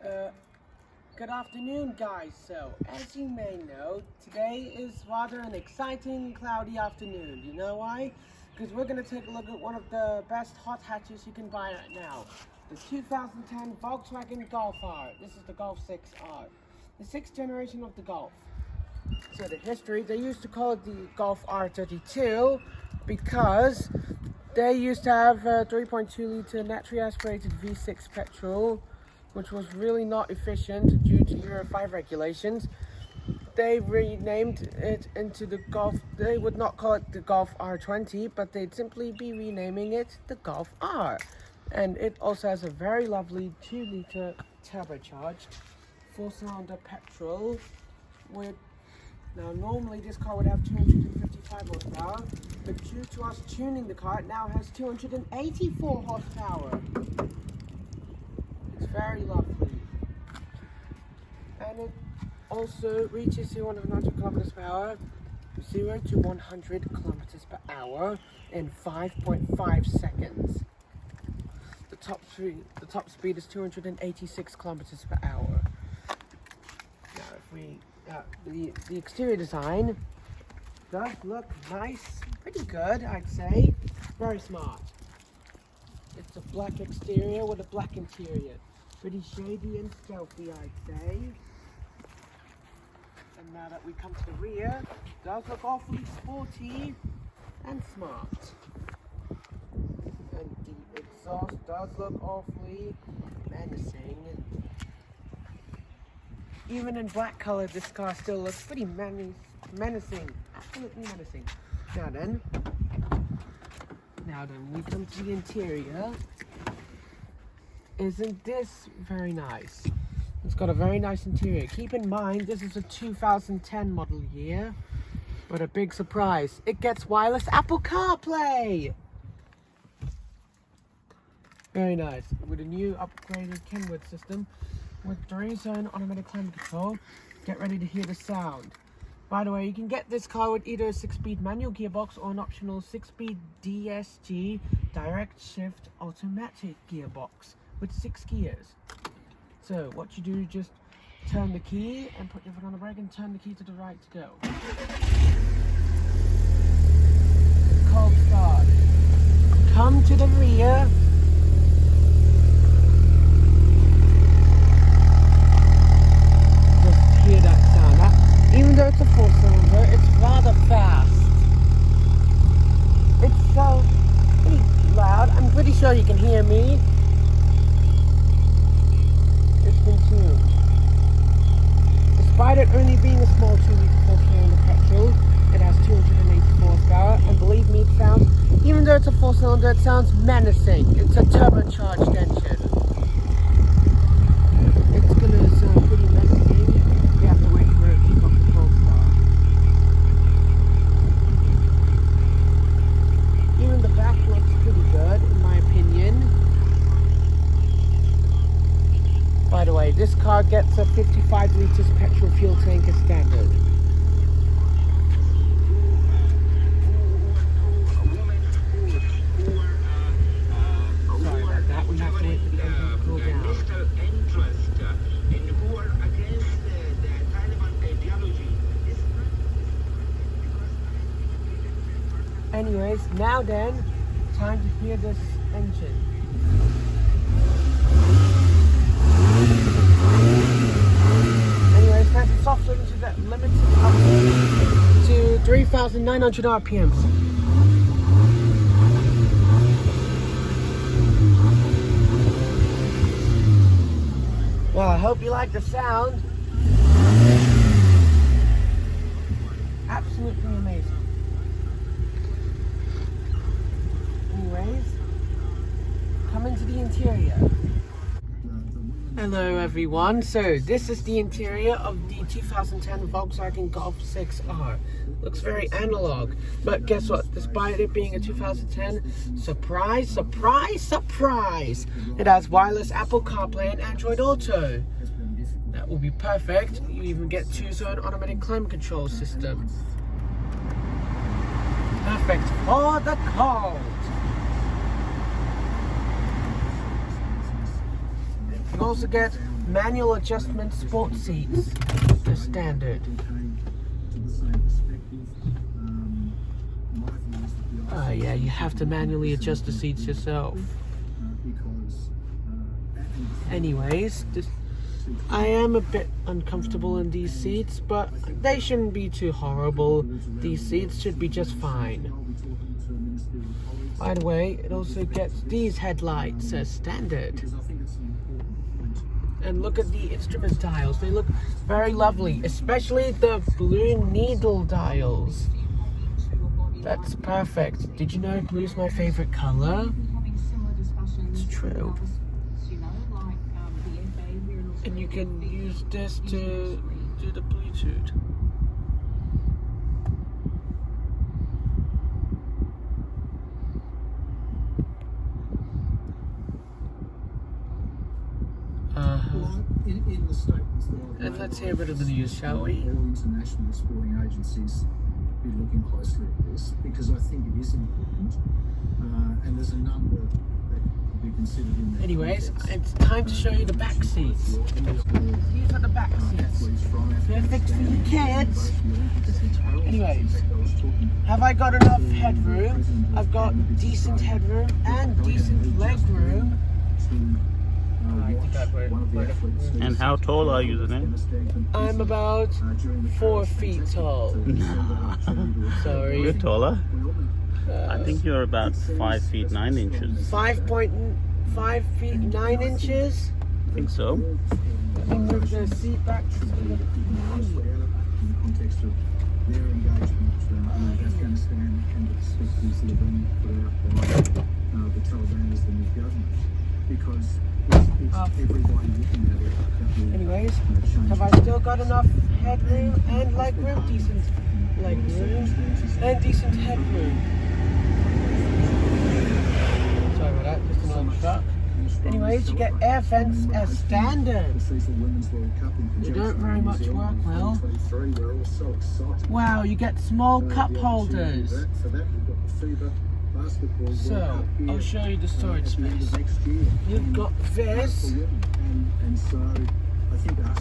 Uh, Good afternoon, guys. So, as you may know, today is rather an exciting, cloudy afternoon. You know why? Because we're going to take a look at one of the best hot hatches you can buy right now. The 2010 Volkswagen Golf R. This is the Golf 6R. The sixth generation of the Golf. So the history, they used to call it the Golf R32 because they used to have a 3.2 litre naturally aspirated V6 petrol, which was really not efficient due to Euro 5 regulations. They renamed it into the Golf. They would not call it the Golf R20, but they'd simply be renaming it the Golf R. And it also has a very lovely 2 litre turbocharged 4-cylinder petrol with, now normally this car would have 255 horsepower, but due to us tuning the car, it now has 284 horsepower. It's very lovely. And it also reaches 200 kilometers per hour, 0 to 100 kilometers per hour in 5.5 seconds. The top speed is 286 kilometers per hour. Now, if we the exterior design does look nice, pretty good, I'd say. Very smart. It's a black exterior with a black interior. Pretty shady and stealthy, I'd say. And now that we come to the rear, it does look awfully sporty and smart. And the exhaust does look awfully menacing. Even in black color, this car still looks pretty menacing. Absolutely menacing. Now then, we come to the interior. Isn't this very nice? It's got a very nice interior. Keep in mind, this is a 2010 model year, but a big surprise, it gets wireless Apple CarPlay. Very nice. With a new upgraded Kenwood system with 3-zone automatic climate control. Get ready to hear the sound. By the way, you can get this car with either a 6-speed manual gearbox or an optional 6-speed DSG direct shift automatic gearbox with 6 gears. So what you do is just turn the key and put your foot on the brake and turn the key to the right to go. Cold start. Come to the rear. Just hear that sound. Even though it's a 4-cylinder, it's rather fast. It's so pretty loud. I'm pretty sure you can hear me. It's been tuned. Despite it only being a small 2 litre 4-cylinder petrol, it has 284 horsepower, and believe me, it sounds, even though it's a 4-cylinder, it sounds menacing. It's a turbocharged engine. It's gonna sound pretty menacing. We have to wait for it to keep up the cold start. Even the back looks pretty good, in my opinion. By the way, this car gets a 55 litres petrol fuel tank as standard. Sorry about that, we have to wait for the engine to cool down. Anyways, now then, time to hear this engine. Anyways, nice and soft, looking to that limits up to 3,900 RPMs. Well, I hope you like the sound. Absolutely amazing. Anyways, come into the interior. Hello everyone, so this is the interior of the 2010 Volkswagen Golf 6R. Looks very analog, but guess what? Despite it being a 2010, surprise, surprise, surprise! It has wireless Apple CarPlay and Android Auto. That will be perfect. You even get 2-zone automatic climate control system. Perfect for the cold. You also get manual adjustment sport seats, the standard. Yeah, you have to manually adjust the seats yourself. Anyways, I am a bit uncomfortable in these seats, but they shouldn't be too horrible. These seats should be just fine. By the way, it also gets these headlights as standard. And look at the instrument dials. They look very lovely, especially the blue needle dials. That's perfect. Did you know blue's my favorite color? It's true. And you can use this to do the Bluetooth. And let's hear a bit of the news, shall we? All international sporting agencies be looking closely at this, because I think it is important, and there's a number that could be considered in there. Anyways, it's time to show you the back seats. These are the back seats. Perfect for your kids. Anyways, have I got enough headroom? I've got decent headroom and decent leg room. And how tall are you then? I'm about 4 feet tall. Sorry. You're taller? I think you're about 5 feet 9 inches. 5.5 feet 9 inches? I think so. Let me move the seat back to see what it means. In the context of their engagement with Afghanistan and the perspectives that are being put out by the Taliban as the new government. Because it's everybody looking at it. Anyways, have I still got enough headroom and leg room? Decent leg room and decent headroom. Sorry about that, just another truck. Anyways, you get air vents as standard. They don't very much work well. Wow, you get small cup holders. So, I'll show you the storage space. You've got this,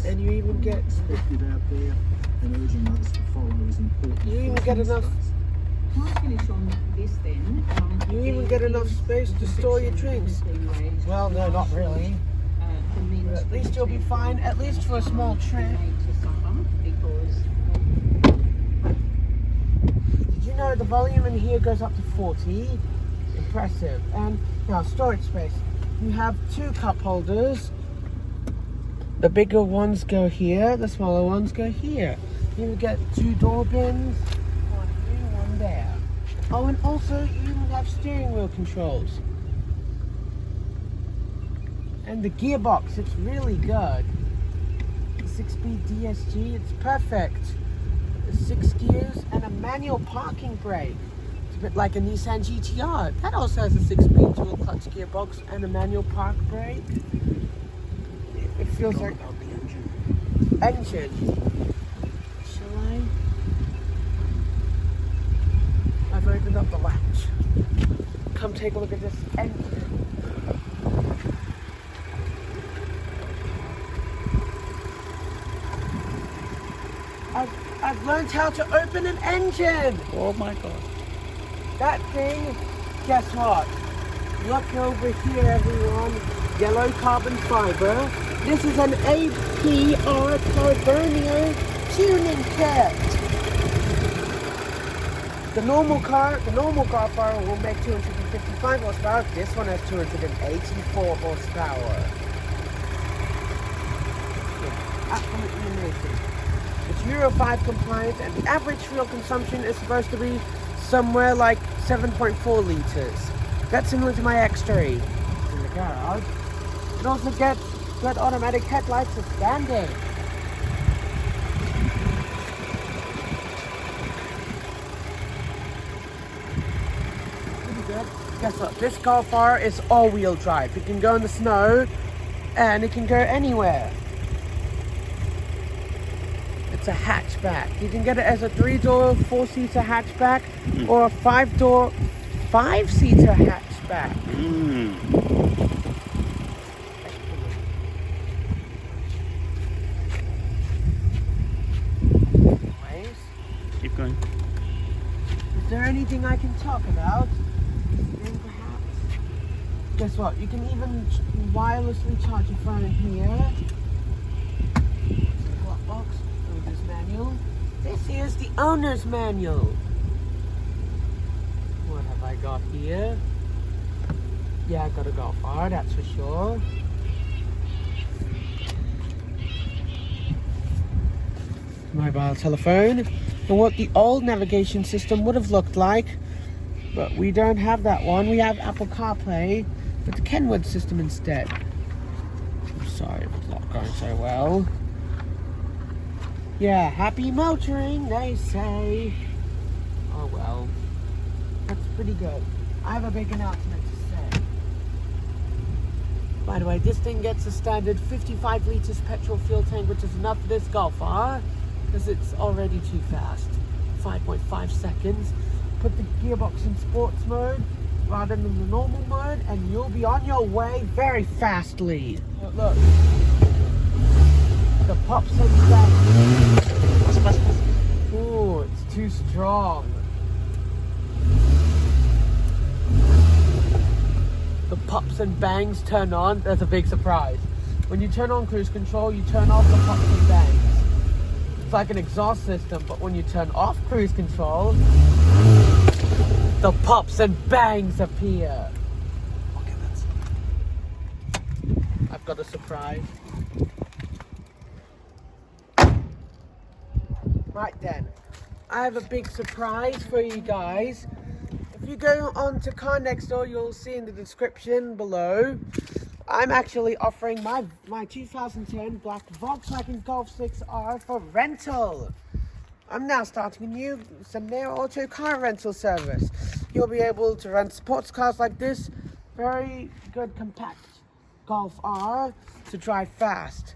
and you even get enough. You even get enough space to store your drinks. Well, no, not really. But at least you'll be fine, at least for a small trip. Did you know the volume in here goes up to 40? Impressive. And now, storage space. You have 2 cup holders. The bigger ones go here, the smaller ones go here. You get 2 door bins, one here, one there. Oh, and also you even have steering wheel controls. And the gearbox, it's really good. The 6-speed DSG, it's perfect. 6 gears and a manual parking brake. It's a bit like a Nissan GTR. That also has a 6-speed dual clutch gearbox and a manual park brake. It feels like engine. Shall I? I've opened up the latch. Come take a look at this engine. I've learned how to open an engine. Oh my god. That thing, guess what? Look over here, everyone. Yellow carbon fiber. This is an APR Carbonio tuning kit. The normal Golf R will make 255 horsepower. This one has 284 horsepower. Absolutely amazing. It's Euro 5 compliant, and the average fuel consumption is supposed to be somewhere like 7.4 liters. That's similar to my X3 in the garage. It also gets good automatic headlights as standard. Pretty good. Guess what? This Golf R is all-wheel drive. It can go in the snow, and it can go anywhere. It's a hatchback. You can get it as a 3-door, 4-seater hatchback, or a 5-door, 5-seater hatchback. anything I can talk about, then perhaps. Guess what? You can even wirelessly charge your phone here. Glove box, owner's manual. This here's the owner's manual. What have I got here? Yeah, I got a Golf R, that's for sure. Mobile telephone, and what the old navigation system would have looked like, but we don't have that one. We have Apple CarPlay with the Kenwood system instead. I'm sorry if it's not going so well. Yeah, happy motoring, they say. Oh well, that's pretty good. I have a big announcement to say. By the way, this thing gets a standard 55 liters petrol fuel tank, which is enough for this Golf R, because it's already too fast. 5.5 seconds. Put the gearbox in sports mode rather than the normal mode, and you'll be on your way very fastly. Look. The pops and bangs. Ooh, it's too strong. The pops and bangs turn on. That's a big surprise. When you turn on cruise control, you turn off the pops and bangs. It's like an exhaust system, but when you turn off cruise control, the pops and bangs appear. Okay, I've got a surprise. Right then, I have a big surprise for you guys. If you go on to Car Next Door, you'll see in the description below, I'm actually offering my 2010 black Volkswagen Golf 6R for rental. I'm now starting a new Sendero Auto car rental service. You'll be able to rent sports cars like this, very good compact Golf R to drive fast.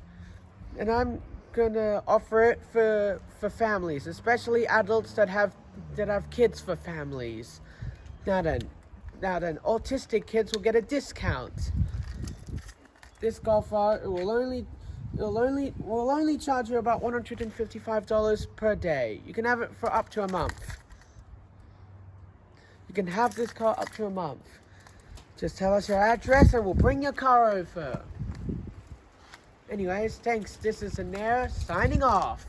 And I'm gonna offer it for families, especially adults that have kids for families. Now then, autistic kids will get a discount. This Golf R will only charge you about $155 per day. You can have it for up to a month. You can have this car up to a month. Just tell us your address and we'll bring your car over. Anyways, thanks. This is Anair signing off.